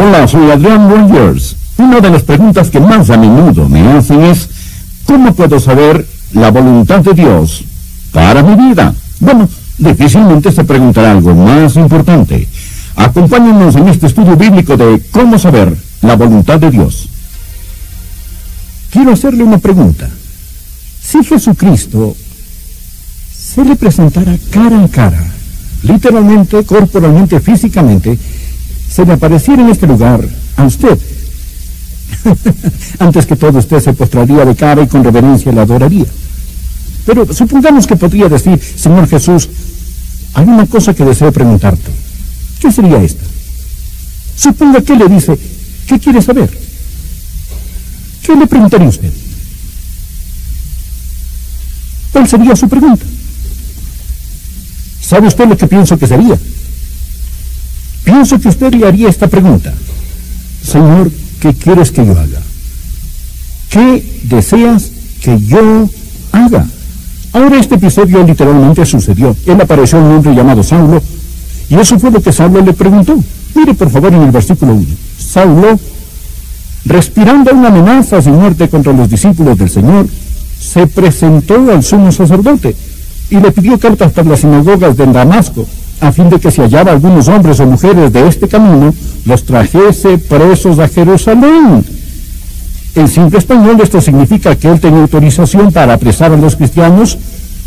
Hola, soy Adrián Rogers. Una de las preguntas que más a menudo me hacen es, ¿cómo puedo saber la voluntad de Dios para mi vida? Bueno, difícilmente se preguntará algo más importante. Acompáñenos en este estudio bíblico de cómo saber la voluntad de Dios. Quiero hacerle una pregunta. Si Jesucristo se le presentara cara a cara, literalmente, corporalmente, físicamente, se le apareciera en este lugar a usted, antes que todo usted se postraría de cara y con reverencia le adoraría. Pero supongamos que podría decir, Señor Jesús, hay una cosa que deseo preguntarte. ¿Qué sería esta? Suponga que le dice, ¿qué quiere saber? ¿Qué le preguntaría usted? ¿Cuál sería su pregunta? ¿Sabe usted lo que pienso que sería? Pienso que usted le haría esta pregunta. Señor, ¿qué quieres que yo haga? ¿Qué deseas que yo haga? Ahora este episodio literalmente sucedió. Él apareció un hombre llamado Saulo, y eso fue lo que Saulo le preguntó. Mire por favor en el versículo 1. Saulo, respirando una amenaza de muerte contra los discípulos del Señor, se presentó al sumo sacerdote y le pidió cartas para las sinagogas de Damasco, a fin de que si hallaba algunos hombres o mujeres de este camino, los trajese presos a Jerusalén. En simple español esto significa que él tenía autorización para apresar a los cristianos,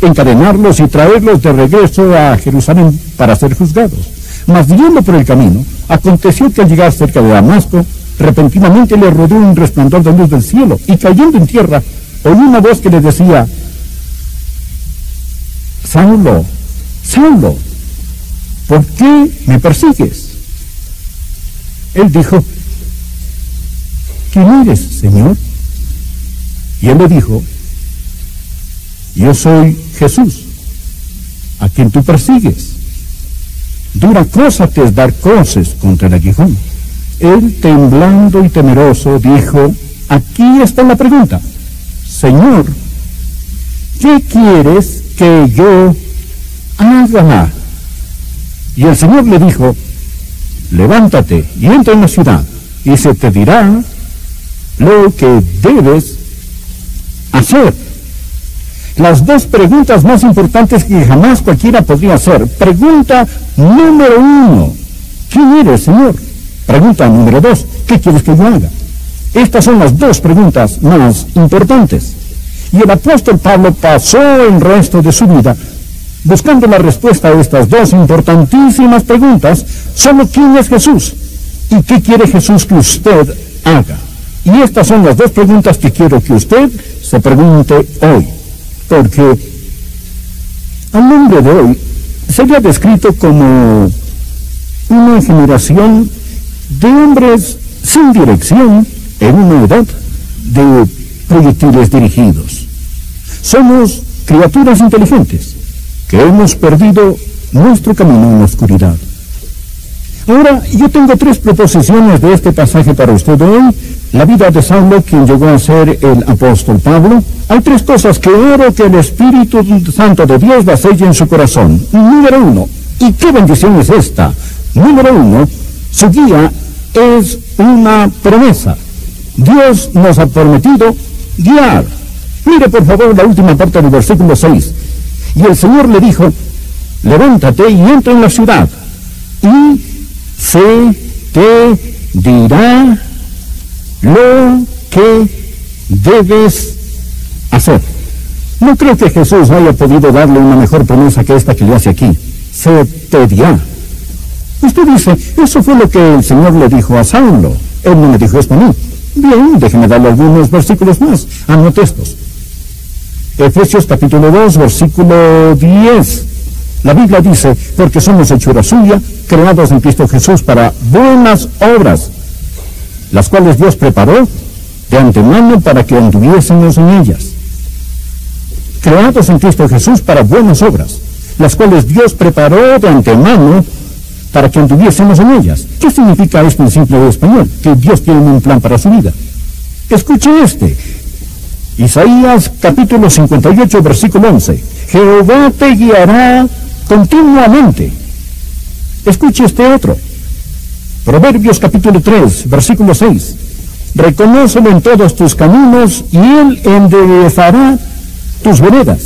encadenarlos y traerlos de regreso a Jerusalén para ser juzgados. Mas yendo por el camino, aconteció que al llegar cerca de Damasco, repentinamente le rodeó un resplandor de luz del cielo, y cayendo en tierra, oyó una voz que le decía, Saulo, Saulo, ¿por qué me persigues? Él dijo, ¿quién eres, Señor? Y él le dijo, yo soy Jesús, a quien tú persigues. Dura cosa te es dar coces contra el aguijón. Él, temblando y temeroso, dijo, aquí está la pregunta, Señor, ¿qué quieres que yo haga? Y el Señor le dijo, levántate y entra en la ciudad, y se te dirá lo que debes hacer. Las dos preguntas más importantes que jamás cualquiera podría hacer. Pregunta número 1, ¿quién eres, Señor? Pregunta número 2, ¿qué quieres que yo haga? Estas son las dos preguntas más importantes. Y el apóstol Pablo pasó el resto de su vida buscando la respuesta a estas dos importantísimas preguntas. Solo ¿quién es Jesús? ¿Y qué quiere Jesús que usted haga? Y estas son las dos preguntas que quiero que usted se pregunte hoy. Porque al hombre de hoy sería descrito como una generación de hombres sin dirección en una edad de proyectiles dirigidos. Somos criaturas inteligentes que hemos perdido nuestro camino en la oscuridad. Ahora, yo tengo 3 proposiciones de este pasaje para usted hoy. La vida de Saulo, quien llegó a ser el apóstol Pablo. Hay 3 cosas que oro que el Espíritu Santo de Dios las selle en su corazón. Número 1, ¿y qué bendición es esta? Número 1, su guía es una promesa. Dios nos ha prometido guiar. Mire por favor la última parte del versículo 6. Y el Señor le dijo, levántate y entra en la ciudad, y se te dirá lo que debes hacer. No creo que Jesús haya podido darle una mejor promesa que esta que le hace aquí. Se te dirá. Usted dice, eso fue lo que el Señor le dijo a Saulo. Él no me dijo esto a mí. Bien, déjeme darle algunos versículos más. Anote estos. Efesios capítulo 2, versículo 10. La Biblia dice, porque somos hechura suya, creados en Cristo Jesús para buenas obras, las cuales Dios preparó de antemano para que anduviésemos en ellas. Creados en Cristo Jesús para buenas obras, las cuales Dios preparó de antemano para que anduviésemos en ellas. ¿Qué significa esto en simple español? Que Dios tiene un plan para su vida. Escuche este. Isaías capítulo 58, versículo 11. Jehová te guiará continuamente. Escuche este otro. Proverbios capítulo 3, versículo 6. Reconócelo en todos tus caminos y Él enderezará tus veredas.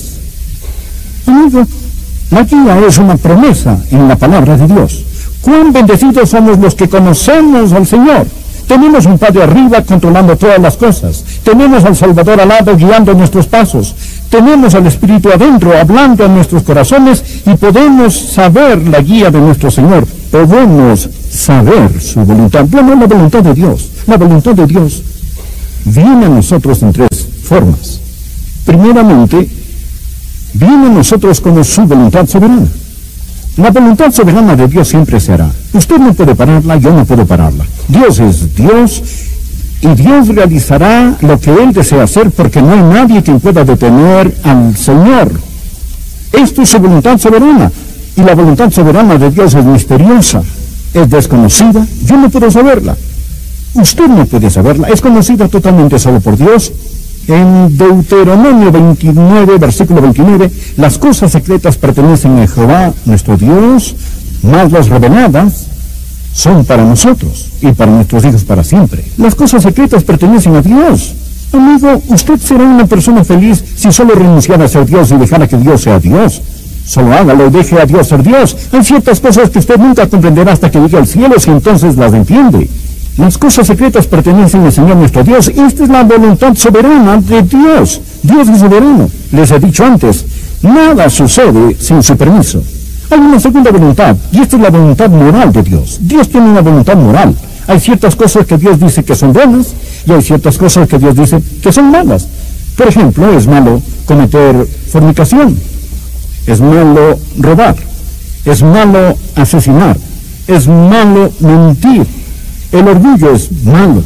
Amigo, la guía es una promesa en la palabra de Dios. Cuán bendecidos somos los que conocemos al Señor. Tenemos un Padre arriba controlando todas las cosas. Tenemos al Salvador al lado guiando nuestros pasos. Tenemos al Espíritu adentro hablando en nuestros corazones y podemos saber la guía de nuestro Señor. Podemos saber su voluntad. Bueno, la voluntad de Dios. La voluntad de Dios viene a nosotros en tres formas. Primeramente, viene a nosotros como su voluntad soberana. La voluntad soberana de Dios siempre se hará. Usted no puede pararla, yo no puedo pararla. Dios es Dios y Dios realizará lo que Él desea hacer porque no hay nadie que pueda detener al Señor. Esto es su voluntad soberana. Y la voluntad soberana de Dios es misteriosa, es desconocida. Yo no puedo saberla. Usted no puede saberla. Es conocida totalmente solo por Dios. En Deuteronomio 29, versículo 29, las cosas secretas pertenecen a Jehová, nuestro Dios, mas las reveladas son para nosotros y para nuestros hijos para siempre. Las cosas secretas pertenecen a Dios. Amigo, usted será una persona feliz si solo renunciara a ser Dios y dejara que Dios sea Dios. Solo hágalo y deje a Dios ser Dios. Hay ciertas cosas que usted nunca comprenderá hasta que llegue al cielo, si entonces las entiende. Las cosas secretas pertenecen al Señor nuestro Dios. Esta es la voluntad soberana de Dios. Dios es soberano. Les he dicho antes, nada sucede sin su permiso. Hay una segunda voluntad, y esta es la voluntad moral de Dios. Dios tiene una voluntad moral. Hay ciertas cosas que Dios dice que son buenas, y hay ciertas cosas que Dios dice que son malas. Por ejemplo, es malo cometer fornicación, es malo robar, es malo asesinar, es malo mentir. El orgullo es malo.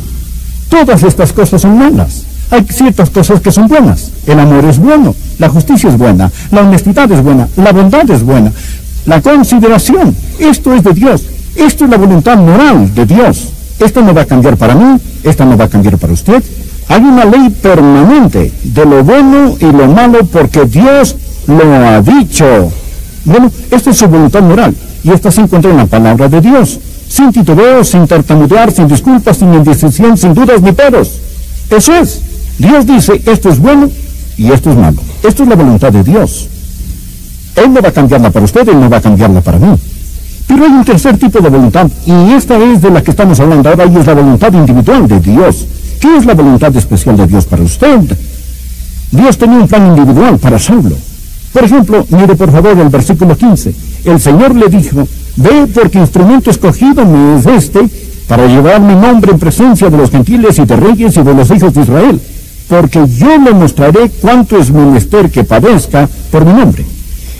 Todas estas cosas son malas. Hay ciertas cosas que son buenas. El amor es bueno, la justicia es buena, la honestidad es buena, la bondad es buena, la consideración. Esto es de Dios. Esto es la voluntad moral de Dios. Esto no va a cambiar para mí, esta no va a cambiar para usted. Hay una ley permanente de lo bueno y lo malo porque Dios lo ha dicho. Bueno, esta es su voluntad moral y esta se encuentra en la palabra de Dios. Sin titubeo, sin tartamudear, sin disculpas, sin indecisión, sin dudas ni peros. Eso es. Dios dice, esto es bueno y esto es malo. Esto es la voluntad de Dios. Él no va a cambiarla para usted, Él no va a cambiarla para mí. Pero hay un tercer tipo de voluntad, y esta es de la que estamos hablando ahora, y es la voluntad individual de Dios. ¿Qué es la voluntad especial de Dios para usted? Dios tenía un plan individual para Saulo. Por ejemplo, mire por favor el versículo 15. El Señor le dijo, ve porque instrumento escogido me es este, para llevar mi nombre en presencia de los gentiles y de reyes y de los hijos de Israel, porque yo le mostraré cuánto es menester que padezca por mi nombre.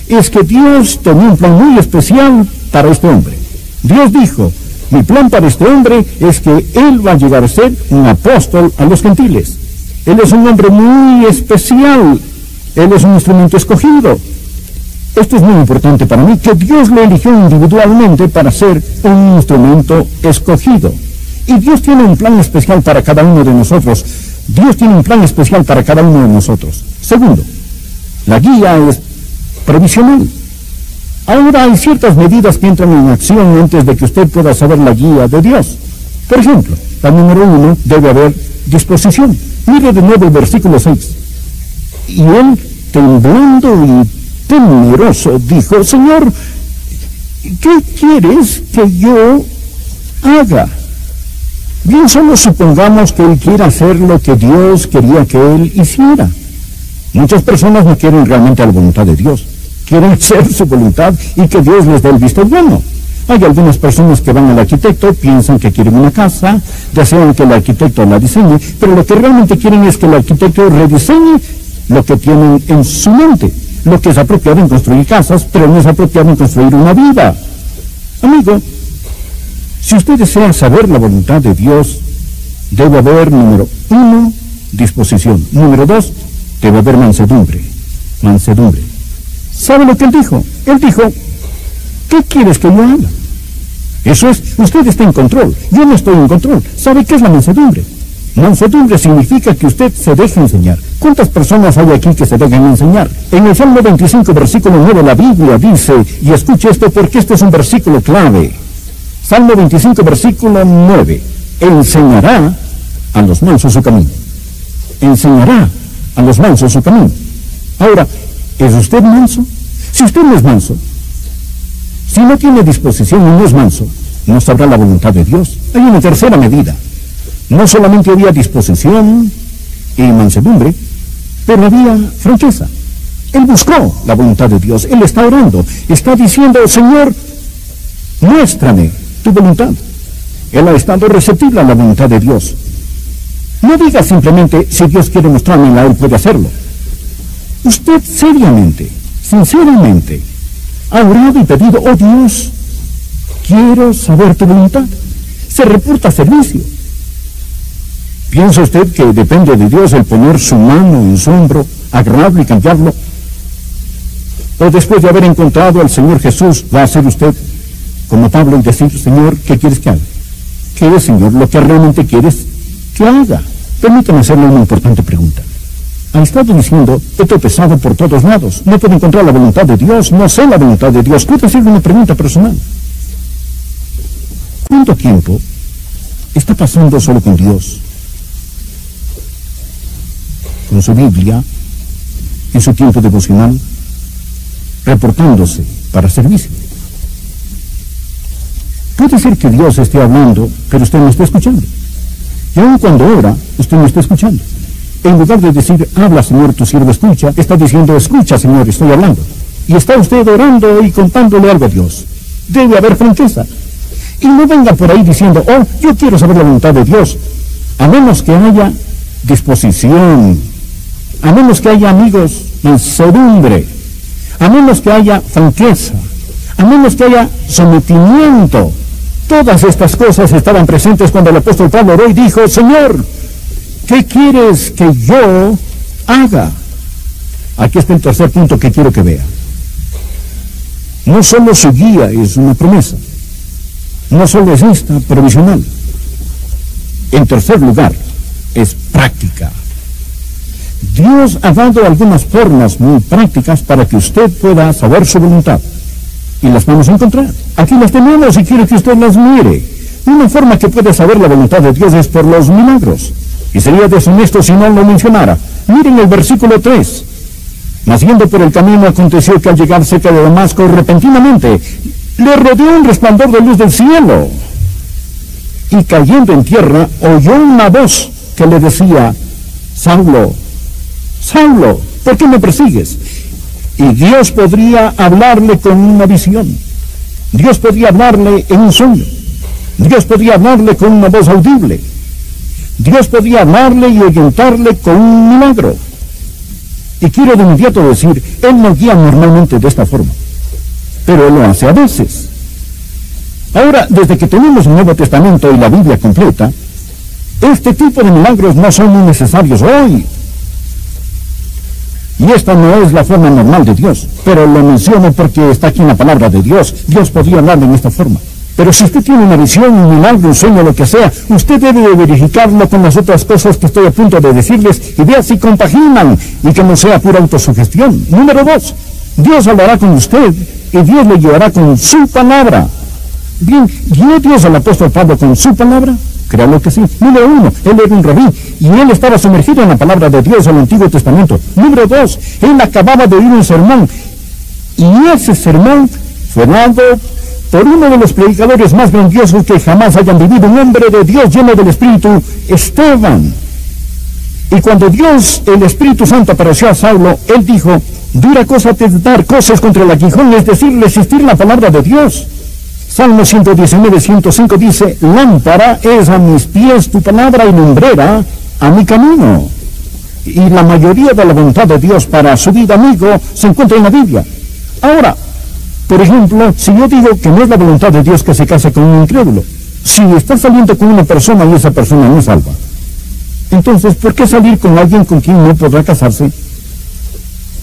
Es que Dios tenía un plan muy especial para este hombre. Dios dijo, mi plan para este hombre es que él va a llegar a ser un apóstol a los gentiles. Él es un hombre muy especial. Él es un instrumento escogido. Esto es muy importante para mí, que Dios le eligió individualmente para ser un instrumento escogido. Y Dios tiene un plan especial para cada uno de nosotros. Dios tiene un plan especial para cada uno de nosotros. Segundo, la guía es provisional. Ahora hay ciertas medidas que entran en acción antes de que usted pueda saber la guía de Dios. Por ejemplo, la número 1, debe haber disposición. Mire de nuevo el versículo 6. Y él, temblando y temeroso, dijo, Señor, ¿qué quieres que yo haga? Bien, solo supongamos que él quiera hacer lo que Dios quería que él hiciera. Muchas personas no quieren realmente la voluntad de Dios. Quieren hacer su voluntad y que Dios les dé el visto bueno. Hay algunas personas que van al arquitecto, piensan que quieren una casa, desean que el arquitecto la diseñe, pero lo que realmente quieren es que el arquitecto rediseñe lo que tienen en su mente. Lo que es apropiado en construir casas, pero no es apropiado en construir una vida. Amigo, si usted desea saber la voluntad de Dios, debe haber, número 1, disposición. Número 2, debe haber mansedumbre. Mansedumbre. ¿Sabe lo que él dijo? Él dijo, ¿qué quieres que yo haga? Eso es, usted está en control, yo no estoy en control. ¿Sabe qué es la mansedumbre? Mansedumbre significa que usted se deje enseñar. ¿Cuántas personas hay aquí que se dejan enseñar? En el Salmo 25, versículo 9, la Biblia dice, y escuche esto porque este es un versículo clave. Salmo 25, versículo 9. Enseñará a los mansos su camino. Enseñará a los mansos su camino. Ahora, ¿es usted manso? Si usted no es manso, si no tiene disposición y no es manso, no sabrá la voluntad de Dios. Hay una tercera medida. No solamente había disposición y mansedumbre, pero había franqueza. Él buscó la voluntad de Dios. Él está orando. Está diciendo, Señor, muéstrame tu voluntad. Él ha estado receptible a la voluntad de Dios. No diga simplemente, si Dios quiere mostrármela, Él puede hacerlo. Usted seriamente, sinceramente, ha orado y pedido, oh Dios, quiero saber tu voluntad. Se reporta servicio. ¿Piensa usted que depende de Dios el poner su mano en su hombro, agarrarlo y cambiarlo? ¿O después de haber encontrado al Señor Jesús, va a ser usted como Pablo y decir, Señor, ¿qué quieres que haga? ¿Qué es, Señor, lo que realmente quieres que haga? Permítame hacerle una importante pregunta. Ha estado diciendo, he tropezado por todos lados, no puedo encontrar la voluntad de Dios, no sé la voluntad de Dios. ¿Puedo hacerle una pregunta personal? ¿Cuánto tiempo está pasando solo con Dios? Con su Biblia, en su tiempo devocional, reportándose para servicio. Puede ser que Dios esté hablando, pero usted no está escuchando. Y aun cuando ora, usted no está escuchando. En lugar de decir, habla Señor, tu siervo escucha, está diciendo, escucha Señor, estoy hablando. Y está usted orando y contándole algo a Dios. Debe haber franqueza. Y no venga por ahí diciendo, oh, yo quiero saber la voluntad de Dios. A menos que haya disposición, a menos que haya, amigos, mansedumbre, a menos que haya franqueza, a menos que haya sometimiento. Todas estas cosas estaban presentes cuando el apóstol Pablo oró y dijo, Señor, ¿qué quieres que yo haga? Aquí está el tercer punto que quiero que vea. No solo su guía es una promesa, no solo es esta provisional. En tercer lugar, es práctica. Dios ha dado algunas formas muy prácticas para que usted pueda saber su voluntad. Y las vamos a encontrar. Aquí las tenemos y quiero que usted las mire. Una forma que puede saber la voluntad de Dios es por los milagros. Y sería deshonesto si no lo mencionara. Miren el versículo 3. Mas yendo por el camino aconteció que al llegar cerca de Damasco, repentinamente le rodeó un resplandor de luz del cielo. Y cayendo en tierra, oyó una voz que le decía, Saulo, Saulo, ¿por qué me persigues? Y Dios podría hablarle con una visión. Dios podría hablarle en un sueño. Dios podría hablarle con una voz audible. Dios podría hablarle y orientarle con un milagro. Y quiero de inmediato decir, Él no guía normalmente de esta forma, pero Él lo hace a veces. Ahora, desde que tenemos el Nuevo Testamento y la Biblia completa, este tipo de milagros no son muy necesarios hoy. Y esta no es la forma normal de Dios, pero lo menciono porque está aquí en la palabra de Dios. Dios podría hablarle en esta forma. Pero si usted tiene una visión, un milagro, un sueño, lo que sea, usted debe de verificarlo con las otras cosas que estoy a punto de decirles y vea si compaginan y que no sea pura autosugestión. Número 2, Dios hablará con usted y Dios le guiará con su palabra. Bien, ¿guió Dios al apóstol Pablo con su palabra? Créalo que sí. Número 1, él era un rabí y él estaba sumergido en la palabra de Dios en el Antiguo Testamento. Número 2, él acababa de oír un sermón y ese sermón fue dado por uno de los predicadores más grandiosos que jamás hayan vivido, un hombre de Dios lleno del Espíritu, Esteban. Y cuando Dios, el Espíritu Santo, apareció a Saulo, él dijo, dura cosa te dar cosas contra el aguijón, es decir, resistir la palabra de Dios. Salmo 119, 105 dice, lámpara es a mis pies tu palabra y lumbrera a mi camino. Y la mayoría de la voluntad de Dios para su vida, amigo, se encuentra en la Biblia. Ahora, por ejemplo, si yo digo que no es la voluntad de Dios que se case con un incrédulo, si está saliendo con una persona y esa persona no es salva, entonces, ¿por qué salir con alguien con quien no podrá casarse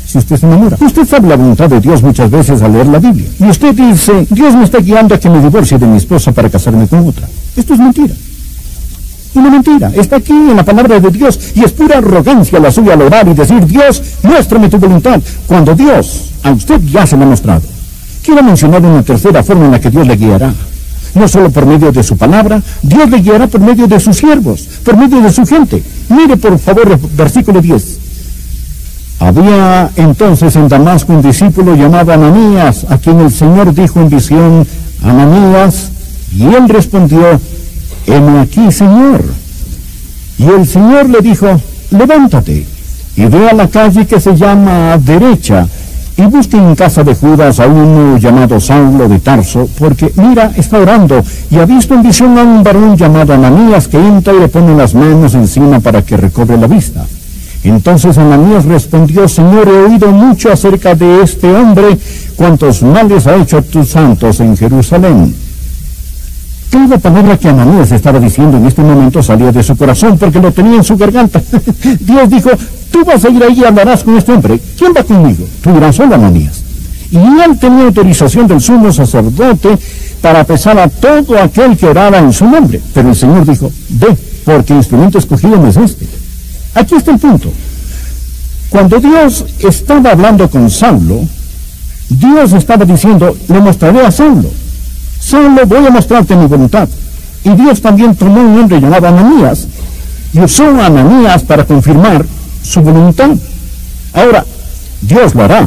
si usted se enamora? Usted sabe la voluntad de Dios muchas veces al leer la Biblia. Y usted dice, Dios me está guiando a que me divorcie de mi esposa para casarme con otra. Esto es mentira. Una mentira. Está aquí en la palabra de Dios y es pura arrogancia la suya al orar y decir, Dios, muéstrame tu voluntad, cuando Dios a usted ya se lo ha mostrado. Quiero mencionar una tercera forma en la que Dios le guiará. No solo por medio de su palabra, Dios le guiará por medio de sus siervos, por medio de su gente. Mire por favor el versículo 10. Había entonces en Damasco un discípulo llamado Ananías, a quien el Señor dijo en visión: Ananías, y él respondió: heme aquí, Señor. Y el Señor le dijo: levántate y ve a la calle que se llama Derecha, y busque en casa de Judas a uno llamado Saulo de Tarso, porque mira, está orando, y ha visto en visión a un varón llamado Ananías que entra y le pone las manos encima para que recobre la vista. Entonces Ananías respondió: Señor, he oído mucho acerca de este hombre, cuantos males ha hecho a tus santos en Jerusalén. Cada palabra que Ananías estaba diciendo en este momento salía de su corazón, porque lo tenía en su garganta. Dios dijo: tú vas a ir ahí y hablarás con este hombre. ¿Quién va conmigo? Tú irás solo, Ananías. Y él tenía autorización del sumo sacerdote para pesar a todo aquel que oraba en su nombre. Pero el Señor dijo: ve, porque instrumento escogido no es este. Aquí está el punto. Cuando Dios estaba hablando con Saulo, Dios estaba diciendo: le mostraré a Saulo. Saulo, voy a mostrarte mi voluntad. Y Dios también tomó un hombre llamado Ananías y usó a Ananías para confirmar su voluntad. Ahora, Dios lo hará.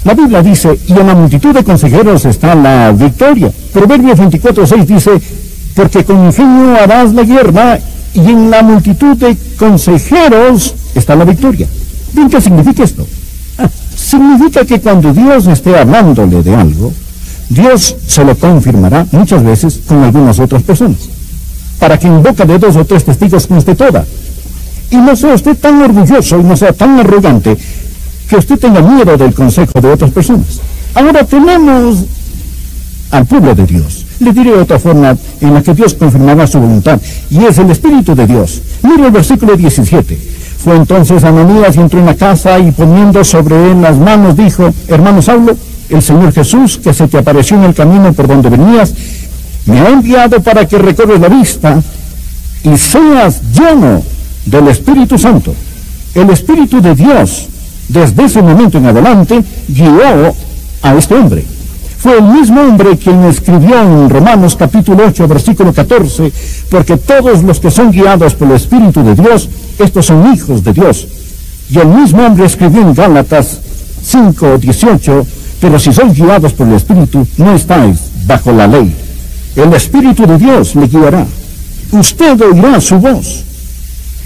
La Biblia dice: y en la multitud de consejeros está la victoria. Proverbios 24:6 dice: porque con ingenio harás la guerra, y en la multitud de consejeros está la victoria. Bien, ¿qué significa esto? Significa que cuando Dios esté hablándole de algo, Dios se lo confirmará muchas veces con algunas otras personas, para que en boca de 2 o 3 testigos conste toda. Y no sea usted tan orgulloso y no sea tan arrogante que usted tenga miedo del consejo de otras personas. Ahora tenemos al pueblo de Dios. Le diré otra forma en la que Dios confirmará su voluntad, y es el Espíritu de Dios. Mire el versículo 17. Fue entonces Ananías y entró en la casa, y poniendo sobre él las manos dijo: hermano Saulo, el Señor Jesús, que se te apareció en el camino por donde venías, me ha enviado para que recorres la vista y seas lleno del Espíritu Santo. El Espíritu de Dios, desde ese momento en adelante, guió a este hombre. Fue el mismo hombre quien escribió en Romanos capítulo 8, versículo 14, porque todos los que son guiados por el Espíritu de Dios, estos son hijos de Dios. Y el mismo hombre escribió en Gálatas 5, 18, pero si sois guiados por el Espíritu, no estáis bajo la ley. El Espíritu de Dios le guiará. Usted oirá su voz.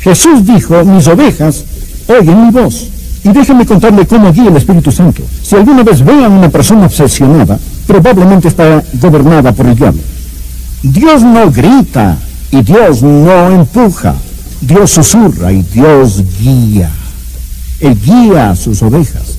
Jesús dijo: mis ovejas oyen mi voz. Y déjenme contarle cómo guía el Espíritu Santo. Si alguna vez vean a una persona obsesionada, probablemente está gobernada por el diablo. Dios no grita y Dios no empuja. Dios susurra y Dios guía. Él guía a sus ovejas.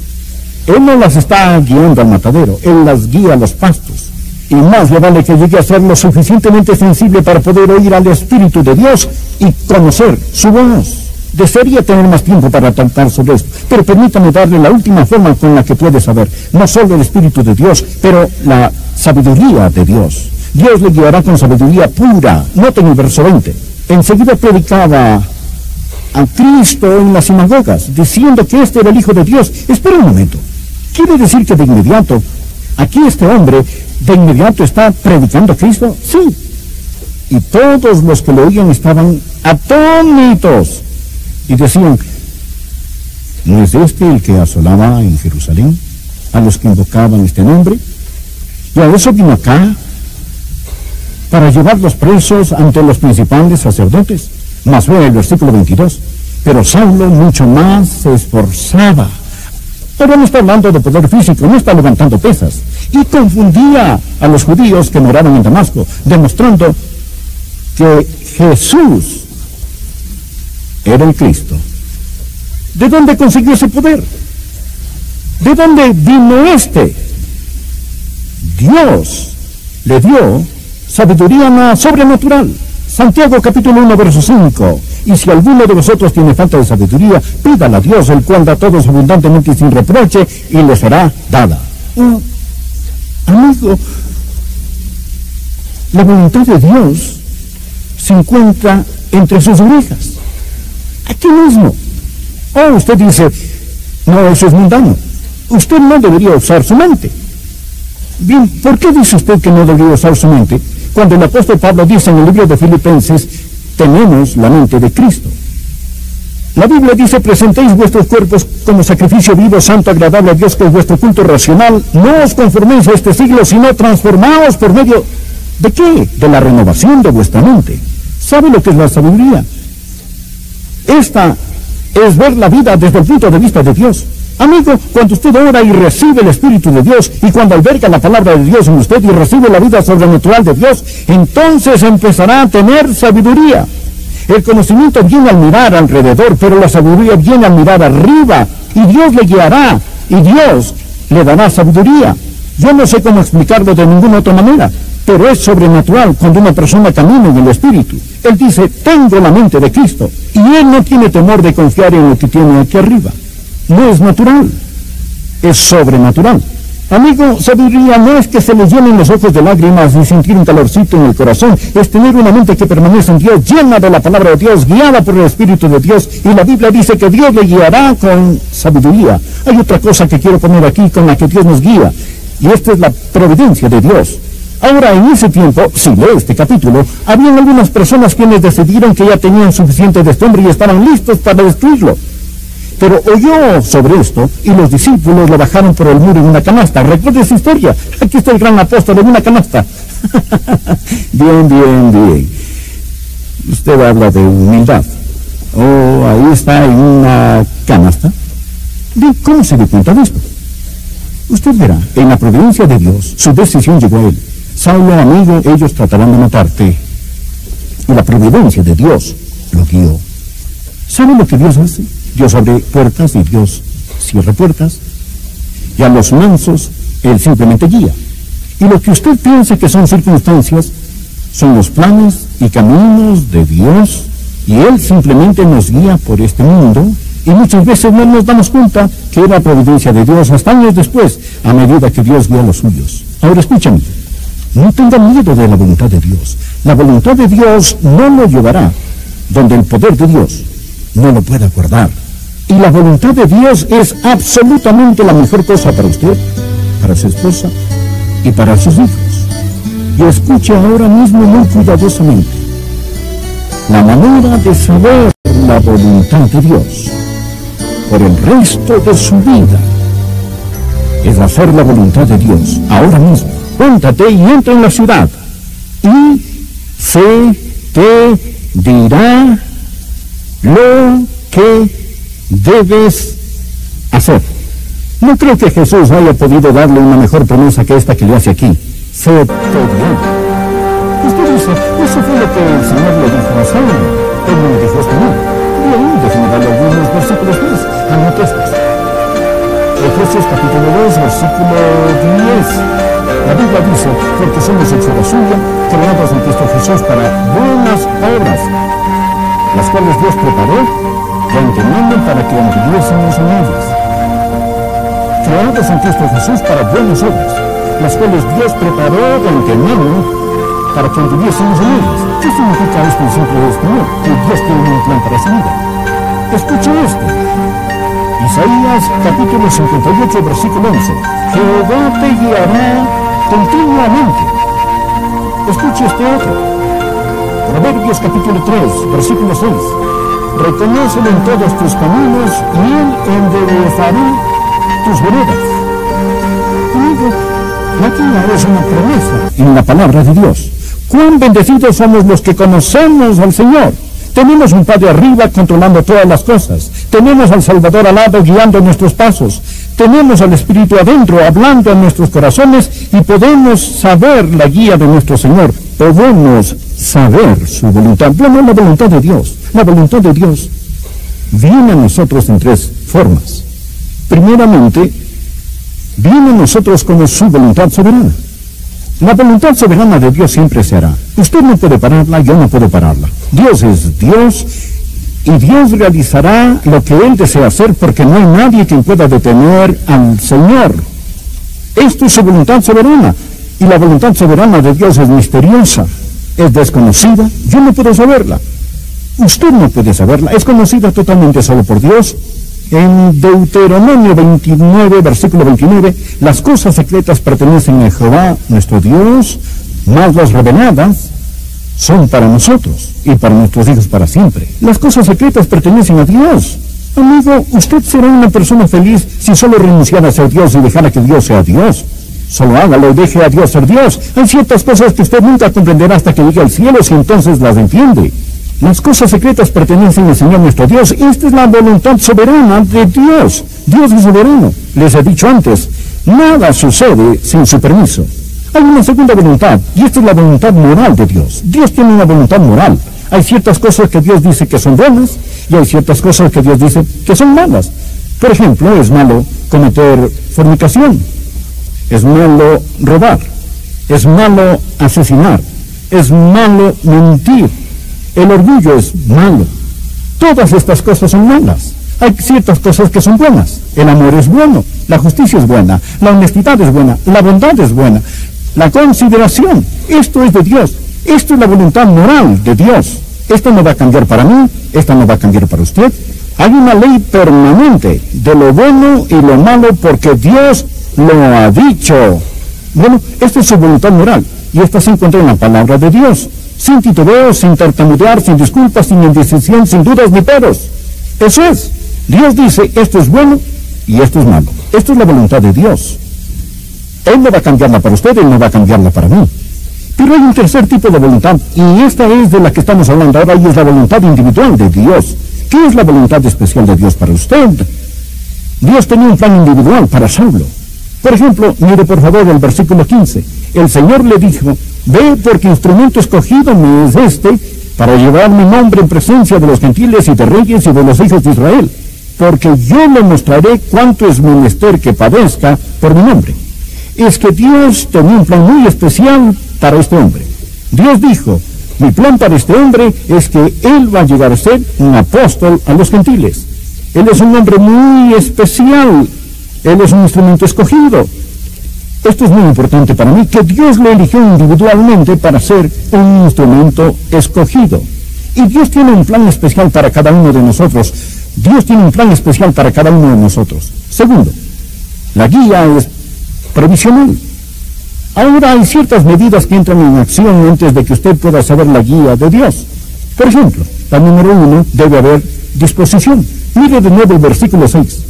Él no las está guiando al matadero, Él las guía a los pastos. Y más le vale que llegue a ser lo suficientemente sensible para poder oír al Espíritu de Dios y conocer su voz. Desearía tener más tiempo para tratar sobre esto, pero permítame darle la última forma con la que puede saber, no solo el Espíritu de Dios, pero la sabiduría de Dios. Dios le guiará con sabiduría pura. Noten el verso 20. Enseguida predicaba a Cristo en las sinagogas, diciendo que este era el Hijo de Dios. Espera un momento. ¿Quiere decir que de inmediato, aquí este hombre, de inmediato está predicando a Cristo? Sí. Y todos los que lo oían estaban atónitos y decían: ¿no es este el que asolaba en Jerusalén a los que invocaban este nombre? Y a eso vino acá, para llevarlos presos ante los principales sacerdotes. Mas ve el versículo 22. Pero Saulo mucho más se esforzaba. Pero no está hablando de poder físico, no está levantando pesas. Y confundía a los judíos que moraban en Damasco, demostrando que Jesús era el Cristo. ¿De dónde consiguió ese poder? ¿De dónde vino este? Dios le dio sabiduría sobrenatural. Santiago capítulo 1, verso 5. Y si alguno de vosotros tiene falta de sabiduría, pídala a Dios, el cual da a todos abundantemente y sin reproche, y le será dada. Amigo, la voluntad de Dios se encuentra entre sus orejas, aquí mismo. Usted dice: no, eso es mundano. Usted no debería usar su mente. Bien, ¿por qué dice usted que no debería usar su mente? cuando el apóstol Pablo dice en el libro de Filipenses, tenemos la mente de Cristo. La Biblia dice, presentéis vuestros cuerpos como sacrificio vivo, santo, agradable a Dios, que es vuestro culto racional. No os conforméis a este siglo, sino transformaos por medio ¿de qué? De la renovación de vuestra mente. ¿Sabe lo que es la sabiduría? Esta es ver la vida desde el punto de vista de Dios. Amigo, cuando usted ora y recibe el Espíritu de Dios, y cuando alberga la palabra de Dios en usted y recibe la vida sobrenatural de Dios, entonces empezará a tener sabiduría. El conocimiento viene al mirar alrededor, pero la sabiduría viene al mirar arriba, y Dios le guiará, y Dios le dará sabiduría. Yo no sé cómo explicarlo de ninguna otra manera, pero es sobrenatural cuando una persona camina en el Espíritu. Él dice, tengo la mente de Cristo, y él no tiene temor de confiar en lo que tiene aquí arriba. No es natural, es sobrenatural. Amigo, sabiduría no es que se le llenen los ojos de lágrimas y sentir un calorcito en el corazón, es tener una mente que permanece en Dios, llena de la palabra de Dios, guiada por el Espíritu de Dios, y la Biblia dice que Dios le guiará con sabiduría. Hay otra cosa que quiero poner aquí con la que Dios nos guía, y esta es la providencia de Dios. Ahora, en ese tiempo, si lee este capítulo, habían algunas personas quienes decidieron que ya tenían suficiente de este hombre y estaban listos para destruirlo. Pero oyó sobre esto y los discípulos lo bajaron por el muro en una canasta. Recuerde esa historia. Aquí está el gran apóstol en una canasta. Bien. Usted habla de humildad. Oh, ahí está en una canasta. Bien, ¿cómo se dio cuenta de esto? Usted verá, en la providencia de Dios, su decisión llegó a él. Saulo, amigo, ellos tratarán de matarte. Y la providencia de Dios lo guió. ¿Sabe lo que Dios hace? Dios abre puertas y Dios cierra puertas. Y a los mansos, Él simplemente guía. Y lo que usted piensa que son circunstancias, son los planes y caminos de Dios. Y Él simplemente nos guía por este mundo. Y muchas veces no nos damos cuenta que era providencia de Dios hasta años después, a medida que Dios guía a los suyos. Ahora escúchame, no tengan miedo de la voluntad de Dios. La voluntad de Dios no lo llevará donde el poder de Dios no lo pueda guardar. Y la voluntad de Dios es absolutamente la mejor cosa para usted, para su esposa y para sus hijos. Y escuche ahora mismo muy cuidadosamente. La manera de saber la voluntad de Dios por el resto de su vida es hacer la voluntad de Dios ahora mismo. Póntate y entra en la ciudad y se te dirá lo que debes hacer. No creo que Jesús haya podido darle una mejor promesa que esta que le hace aquí. Se te dirá. Usted dice, eso fue lo que el Señor le dijo a Saulo. Él no le dijo esto, no. Bien, déjeme darle algunos versículos más. Anote estos. Efesios capítulo 2, versículo 10. La Biblia dice, porque somos hechos de suya, creados en Cristo Jesús para buenas obras, las cuales Dios preparó de antemano para que anduviésemos en ellas. Creados en Cristo Jesús para buenas obras, las cuales Dios preparó de antemano para que anduviésemos en ellas. ¿Qué significa esto en simple español? Que Dios tiene un plan para su vida. Escuchen esto. Isaías capítulo 58, versículo 11. Jehová te guiará continuamente. Escuche este otro. Proverbios capítulo 3, versículo 6. Reconócelo en todos tus caminos y Él enderezará tus veredas. Amigo, aquí es una promesa en la palabra de Dios. Cuán bendecidos somos los que conocemos al Señor. Tenemos un Padre arriba controlando todas las cosas. Tenemos al Salvador al lado guiando nuestros pasos. Tenemos al Espíritu adentro hablando a nuestros corazones y podemos saber la guía de nuestro Señor. Podemos saber su voluntad. Bueno, la voluntad de Dios. La voluntad de Dios viene a nosotros en tres formas. Primeramente, viene a nosotros como su voluntad soberana. La voluntad soberana de Dios siempre se hará. Usted no puede pararla, yo no puedo pararla. Dios es Dios y Dios realizará lo que Él desea hacer porque no hay nadie que pueda detener al Señor. Esto es su voluntad soberana. Y la voluntad soberana de Dios es misteriosa, es desconocida. Yo no puedo saberla. Usted no puede saberla. Es conocida totalmente solo por Dios. En Deuteronomio 29, versículo 29, las cosas secretas pertenecen a Jehová, nuestro Dios, mas las reveladas son para nosotros y para nuestros hijos para siempre. Las cosas secretas pertenecen a Dios. Amigo, usted será una persona feliz si solo renunciara a ser Dios y dejara que Dios sea Dios. Solo hágalo y deje a Dios ser Dios. Hay ciertas cosas que usted nunca comprenderá hasta que llegue al cielo, si entonces las entiende. Las cosas secretas pertenecen al Señor nuestro Dios. Esta es la voluntad soberana de Dios. Dios es soberano. Les he dicho antes, nada sucede sin su permiso. Hay una segunda voluntad, y esta es la voluntad moral de Dios. Dios tiene una voluntad moral. Hay ciertas cosas que Dios dice que son buenas, y hay ciertas cosas que Dios dice que son malas. Por ejemplo, es malo cometer fornicación, es malo robar, es malo asesinar, es malo mentir, el orgullo es malo. Todas estas cosas son malas. Hay ciertas cosas que son buenas. El amor es bueno, la justicia es buena, la honestidad es buena, la bondad es buena, la consideración. Esto es de Dios. Esto es la voluntad moral de Dios. Esto no va a cambiar para mí, esta no va a cambiar para usted. Hay una ley permanente de lo bueno y lo malo porque Dios lo ha dicho. Bueno, esta es su voluntad moral y esta se encuentra en la palabra de Dios. Sin titubeo, sin tartamudear, sin disculpas, sin indecisión, sin dudas ni peros. Eso es. Dios dice, esto es bueno y esto es malo. Esto es la voluntad de Dios. Él no va a cambiarla para usted, Él no va a cambiarla para mí. Pero hay un tercer tipo de voluntad, y esta es de la que estamos hablando ahora, y es la voluntad individual de Dios. ¿Qué es la voluntad especial de Dios para usted? Dios tenía un plan individual para Saulo. Por ejemplo, mire por favor el versículo 15. El Señor le dijo, ve porque instrumento escogido me es este, para llevar mi nombre en presencia de los gentiles y de reyes y de los hijos de Israel, porque yo le mostraré cuánto es menester que padezca por mi nombre. Es que Dios tenía un plan muy especial para este hombre. Dios dijo, mi plan para este hombre es que él va a llegar a ser un apóstol a los gentiles. Él es un hombre muy especial. Él es un instrumento escogido. Esto es muy importante para mí, que Dios lo eligió individualmente para ser un instrumento escogido. Y Dios tiene un plan especial para cada uno de nosotros. Dios tiene un plan especial para cada uno de nosotros. Segundo, la guía es provisional. Ahora hay ciertas medidas que entran en acción antes de que usted pueda saber la guía de Dios. Por ejemplo, la número 1, debe haber disposición. Mire de nuevo el versículo 6.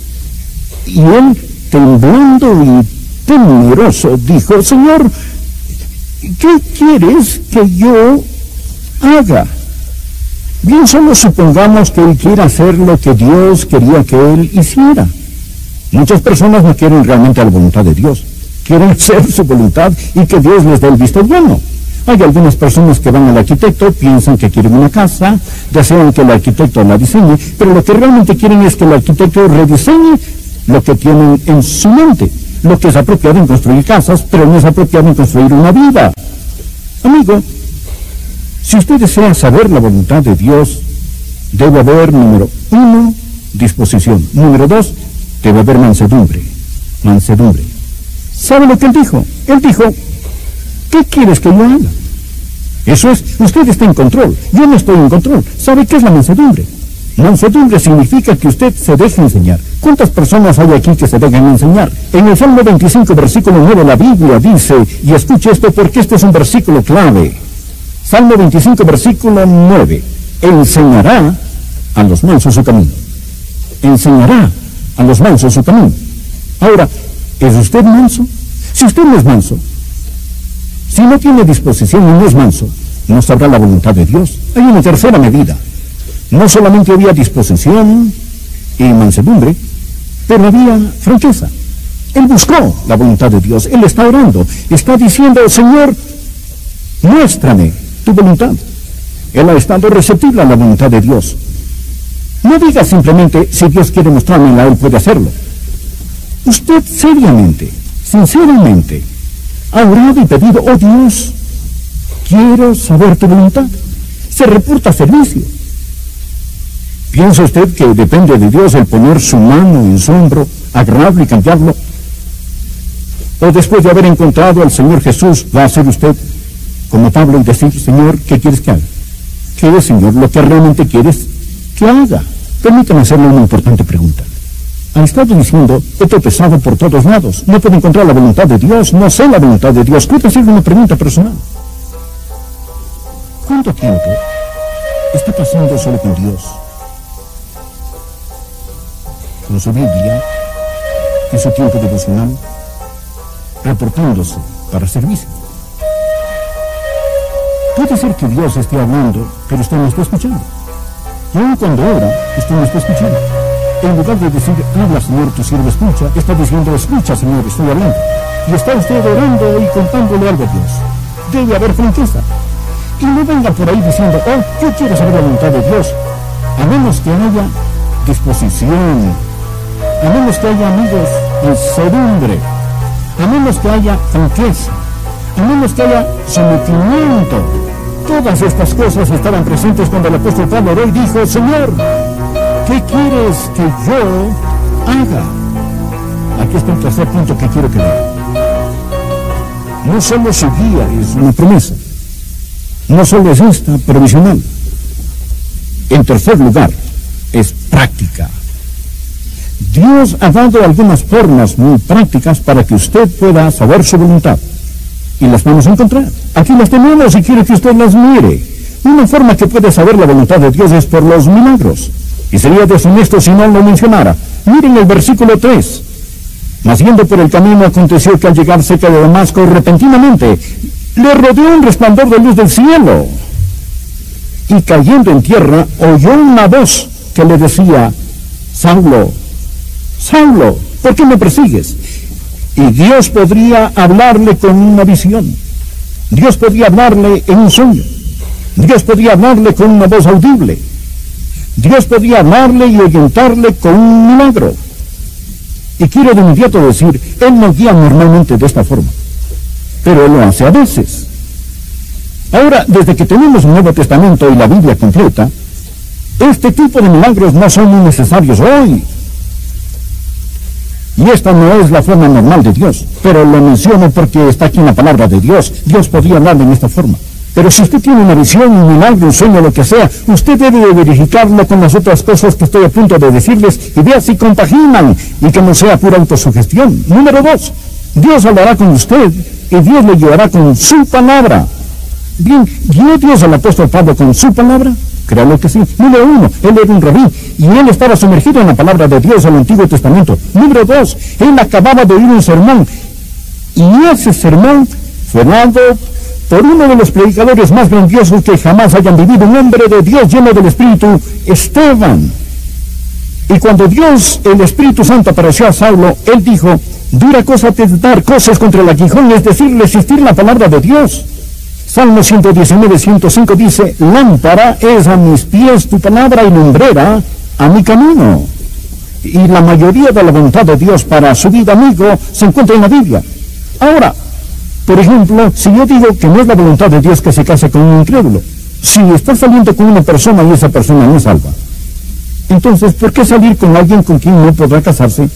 Y él, temblando y temeroso, dijo, Señor, ¿qué quieres que yo haga? Bien, solo supongamos que él quiera hacer lo que Dios quería que él hiciera. Muchas personas no quieren realmente la voluntad de Dios. Quieren hacer su voluntad y que Dios les dé el visto bueno. Hay algunas personas que van al arquitecto, piensan que quieren una casa, desean que el arquitecto la diseñe, pero lo que realmente quieren es que el arquitecto rediseñe lo que tienen en su mente. Lo que es apropiado en construir casas, pero no es apropiado en construir una vida. Amigo, si usted desea saber la voluntad de Dios, debe haber, número 1, disposición. Número 2, debe haber mansedumbre. Mansedumbre. ¿Sabe lo que él dijo? Él dijo, ¿qué quieres que yo haga? Eso es, usted está en control, yo no estoy en control. ¿Sabe qué es la mansedumbre? Mansedumbre significa que usted se deje enseñar. ¿Cuántas personas hay aquí que se dejan enseñar? En el Salmo 25, versículo 9, la Biblia dice, y escuche esto porque este es un versículo clave. Salmo 25, versículo 9, enseñará a los mansos su camino. Enseñará a los mansos su camino. Ahora, ¿es usted manso? Si usted no es manso, si no tiene disposición y no es manso, no sabrá la voluntad de Dios. Hay una tercera medida. No solamente había disposición y mansedumbre, pero había franqueza. Él buscó la voluntad de Dios. Él está orando. Está diciendo, Señor, muéstrame tu voluntad. Él ha estado receptivo a la voluntad de Dios. No diga simplemente, si Dios quiere mostrármela, Él puede hacerlo. Usted seriamente, sinceramente, ha orado y pedido, oh Dios, quiero saber tu voluntad. Se reporta servicio. ¿Piensa usted que depende de Dios el poner su mano en su hombro, agarrarlo y cambiarlo? ¿O después de haber encontrado al Señor Jesús, va a ser usted como Pablo y decir, Señor, ¿qué quieres que haga? ¿Qué es, Señor, lo que realmente quieres que haga? Permítame hacerle una importante pregunta. Ha estado diciendo, he tropezado por todos lados, no puedo encontrar la voluntad de Dios, no sé la voluntad de Dios. ¿Puedo hacerle una pregunta personal? ¿Cuánto tiempo está pasando solo con Dios? Con su Biblia y su tiempo devocional, reportándose para servicio. Puede ser que Dios esté hablando, pero usted no está escuchando. Y aun cuando ora, usted no está escuchando. En lugar de decir, habla Señor, tu siervo escucha, está diciendo, escucha Señor, estoy hablando. Y está usted orando y contándole algo a Dios. Debe haber franqueza. Y no venga por ahí diciendo, oh, yo quiero saber la voluntad de Dios. A menos que haya disposición, a menos que haya amigos en sedumbre, a menos que haya franqueza, a menos que haya sometimiento. Todas estas cosas estaban presentes cuando el apóstol Pablo oró y dijo, Señor, ¿qué quieres que yo haga? Aquí está el tercer punto que quiero que vea. No solo su guía es una promesa, no solo es esta provisional. En tercer lugar, es práctica. Dios ha dado algunas formas muy prácticas para que usted pueda saber su voluntad. Y las vamos a encontrar. Aquí las tenemos y quiero que usted las mire. Una forma que puede saber la voluntad de Dios es por los milagros. Y sería deshonesto si no lo mencionara. Miren el versículo 3. Mas yendo por el camino aconteció que al llegar cerca de Damasco, repentinamente le rodeó un resplandor de luz del cielo. Y cayendo en tierra, oyó una voz que le decía, Saulo, Saulo, ¿por qué me persigues? Y Dios podría hablarle con una visión. Dios podría hablarle en un sueño. Dios podría hablarle con una voz audible. Dios podría hablarle y orientarle con un milagro. Y quiero de inmediato decir, Él no guía normalmente de esta forma, pero Él lo hace a veces. Ahora, desde que tenemos un Nuevo Testamento y la Biblia completa, este tipo de milagros no son muy necesarios hoy. Y esta no es la forma normal de Dios, pero lo menciono porque está aquí en la palabra de Dios. Dios podría hablarle en esta forma. Pero si usted tiene una visión, un milagro, un sueño, lo que sea, usted debe de verificarlo con las otras cosas que estoy a punto de decirles y vea si compaginan y que no sea pura autosugestión. Número 2, Dios hablará con usted y Dios le guiará con su palabra. Bien, ¿guió Dios al apóstol Pablo con su palabra? Créalo que sí. Número 1, él era un rabí y él estaba sumergido en la palabra de Dios en el Antiguo Testamento. Número 2, él acababa de oír un sermón y ese sermón fue dado por uno de los predicadores más grandiosos que jamás hayan vivido, un hombre de Dios lleno del Espíritu, Esteban. Y cuando Dios, el Espíritu Santo, apareció a Saulo, él dijo, dura cosa te dar cosas contra el aguijón, es decir, resistir la palabra de Dios. Salmo 119, 105 dice, lámpara es a mis pies tu palabra y lumbrera a mi camino. Y la mayoría de la voluntad de Dios para su vida, amigo, se encuentra en la Biblia. Ahora, por ejemplo, si yo digo que no es la voluntad de Dios que se case con un incrédulo, si está saliendo con una persona y esa persona no es salva, entonces, ¿por qué salir con alguien con quien no podrá casarse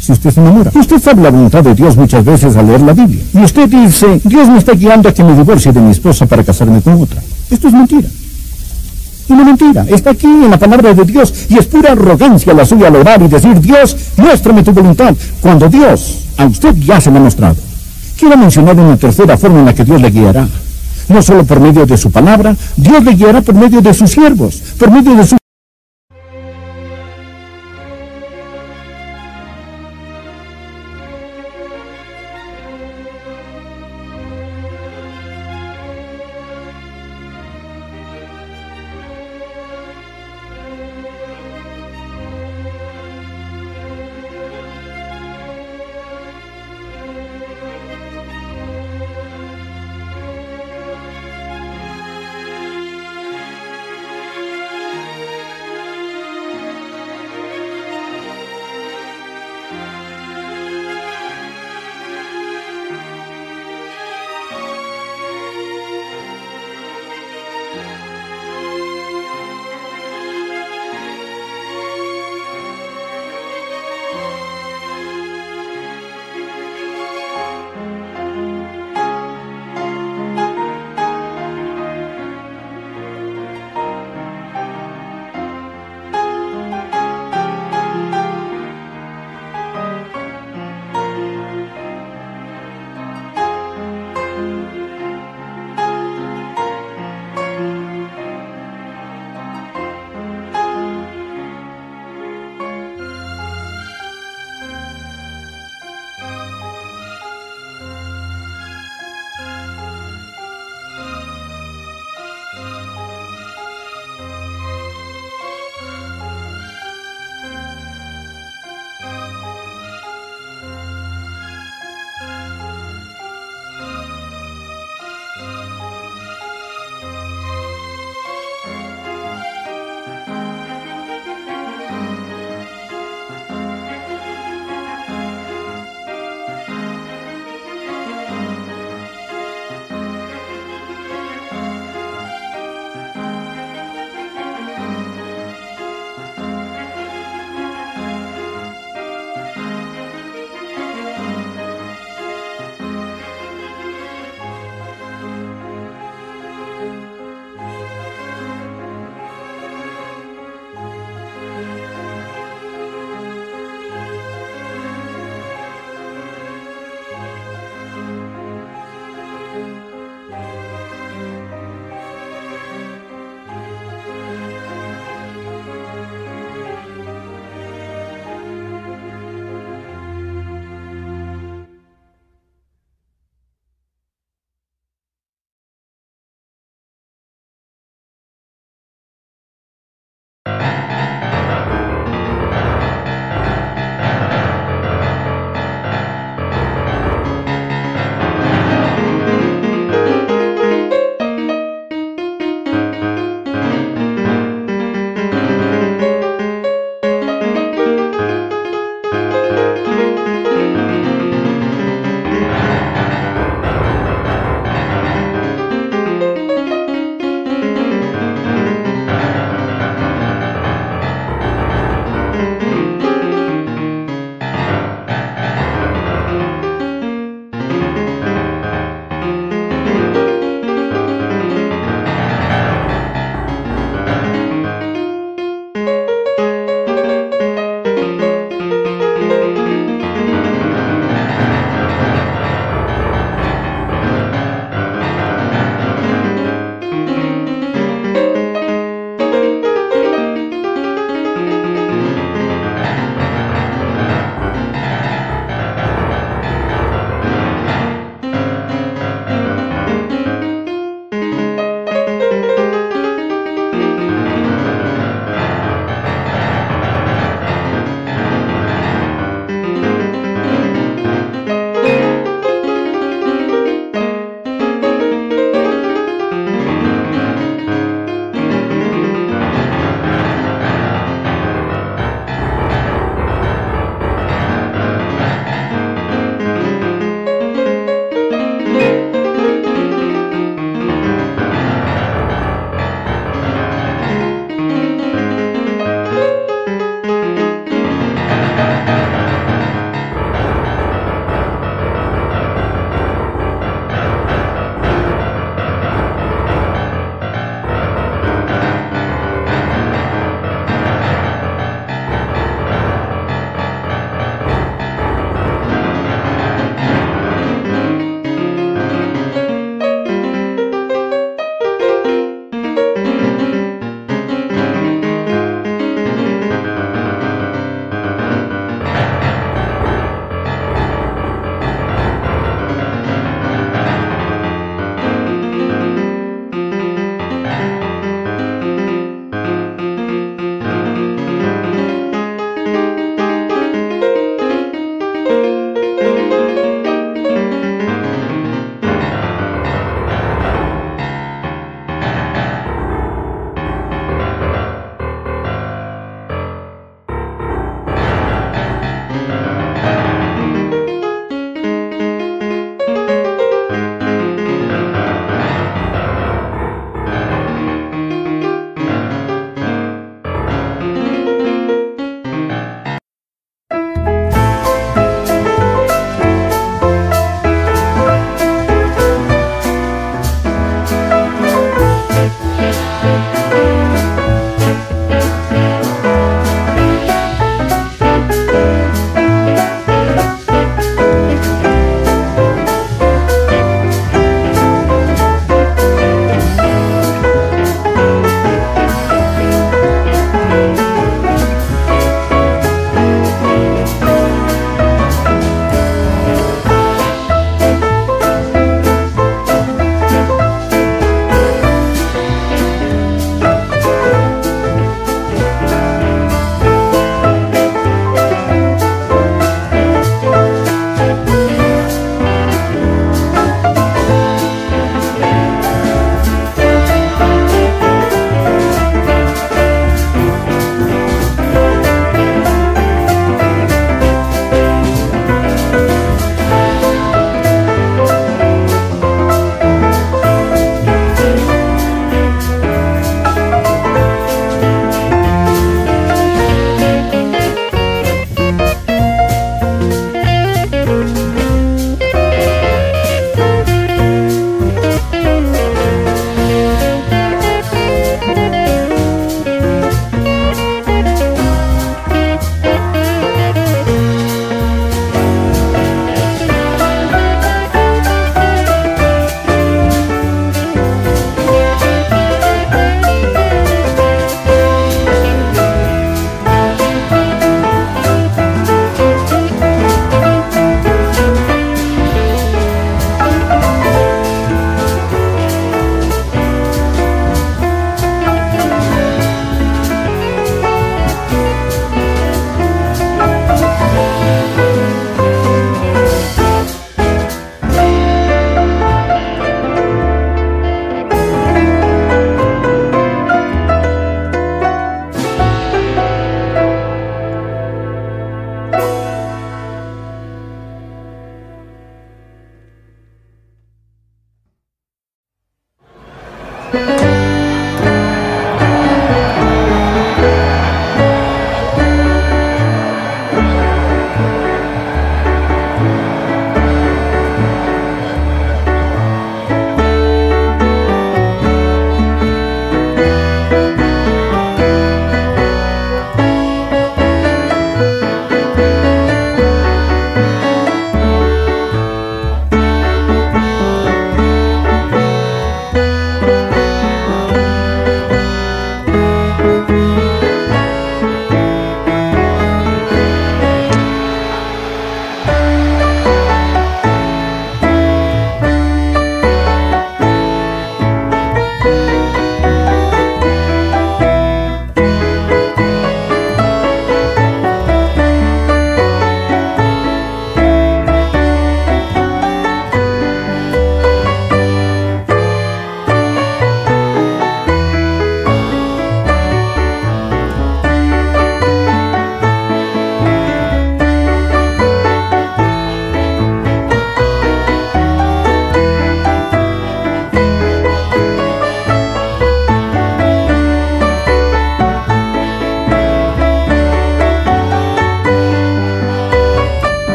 si usted se enamora? Usted sabe la voluntad de Dios muchas veces al leer la Biblia. Y usted dice, Dios me está guiando a que me divorcie de mi esposa para casarme con otra. Esto es mentira. Una mentira. Está aquí en la palabra de Dios y es pura arrogancia la suya al orar y decir, Dios, muéstrame tu voluntad, cuando Dios a usted ya se lo ha mostrado. Quiero mencionar una tercera forma en la que Dios le guiará. No solo por medio de su palabra, Dios le guiará por medio de sus siervos, por medio de sus